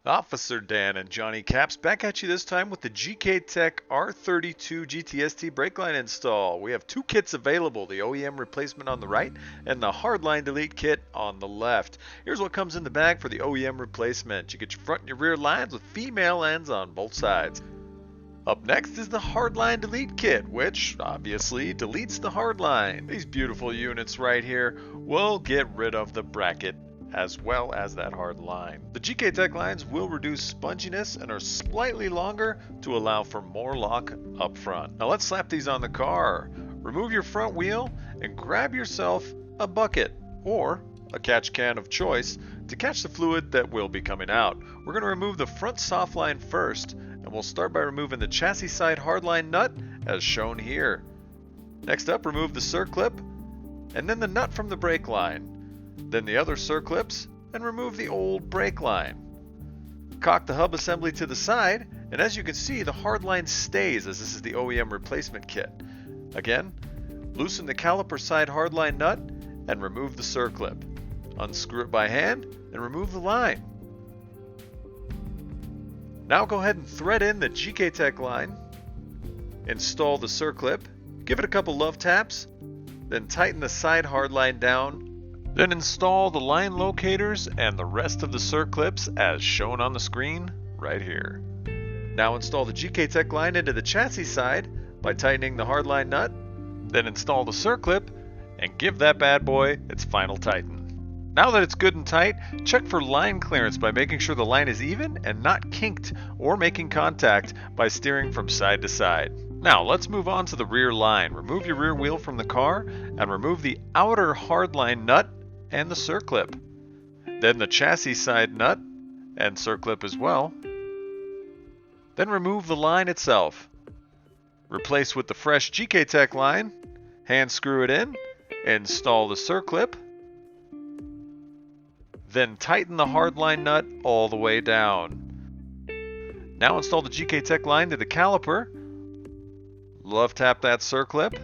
Officer Dan and Johnny Caps back at you this time with the Gktech R32 GTS-T brake line install. We have two kits available, the OEM replacement on the right and the hardline delete kit on the left. Here's what comes in the bag for the OEM replacement. You get your front and your rear lines with female ends on both sides. Up next is the hardline delete kit, which obviously deletes the hardline. These beautiful units right here will get rid of the bracket as well as that hard line. The Gktech lines will reduce sponginess and are slightly longer to allow for more lock up front. Now let's slap these on the car. Remove your front wheel and grab yourself a bucket or a catch can of choice to catch the fluid that will be coming out. We're going to remove the front soft line first, and we'll start by removing the chassis side hardline nut as shown here. Next up, remove the circlip and then the nut from the brake line. Then the other circlips and remove the old brake line. Cock the hub assembly to the side, and as you can see, the hard line stays as this is the OEM replacement kit. Again, loosen the caliper side hardline nut and remove the circlip. Unscrew it by hand and remove the line. Now go ahead and thread in the Gktech line. Install the circlip, give it a couple love taps, then tighten the side hardline down. Then install the line locators and the rest of the circlips as shown on the screen right here. Now install the Gktech line into the chassis side by tightening the hardline nut, then install the circlip and give that bad boy its final tighten. Now that it's good and tight, check for line clearance by making sure the line is even and not kinked or making contact by steering from side to side. Now let's move on to the rear line. Remove your rear wheel from the car and remove the outer hardline nut and the circlip. Then the chassis side nut and circlip as well. Then remove the line itself. Replace with the fresh Gktech line, hand screw it in, install the circlip, then tighten the hardline nut all the way down. Now install the Gktech line to the caliper, love tap that circlip,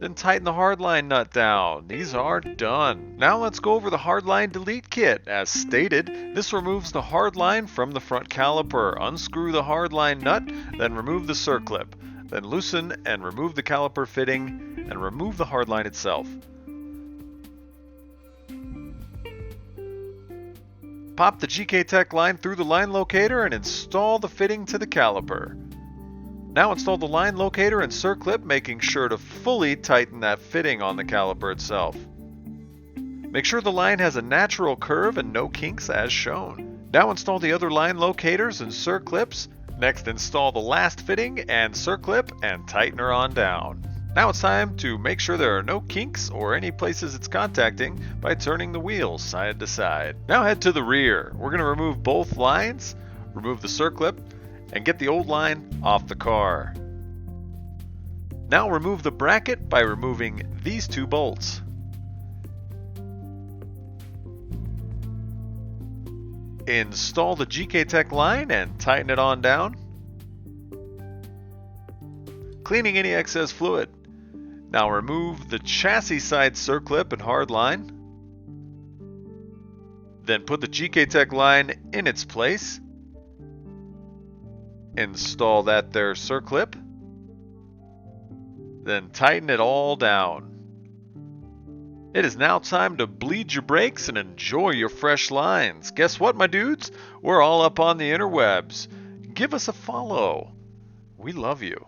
then tighten the hardline nut down. These are done. Now let's go over the hardline delete kit. As stated, this removes the hardline from the front caliper. Unscrew the hardline nut, then remove the circlip. Then loosen and remove the caliper fitting and remove the hardline itself. Pop the Gktech line through the line locator and install the fitting to the caliper. Now install the line locator and circlip, making sure to fully tighten that fitting on the caliper itself. Make sure the line has a natural curve and no kinks as shown. Now install the other line locators and circlips. Next install the last fitting and circlip and tighten her on down. Now it's time to make sure there are no kinks or any places it's contacting by turning the wheels side to side. Now head to the rear. We're going to remove both lines, remove the circlip, and get the old line off the car. Now remove the bracket by removing these two bolts. Install the Gktech line and tighten it on down, cleaning any excess fluid. Now remove the chassis side circlip and hard line. Then put the Gktech line in its place. Install that there circlip, then tighten it all down. It is now time to bleed your brakes and enjoy your fresh lines. Guess what, my dudes? We're all up on the interwebs. Give us a follow. We love you.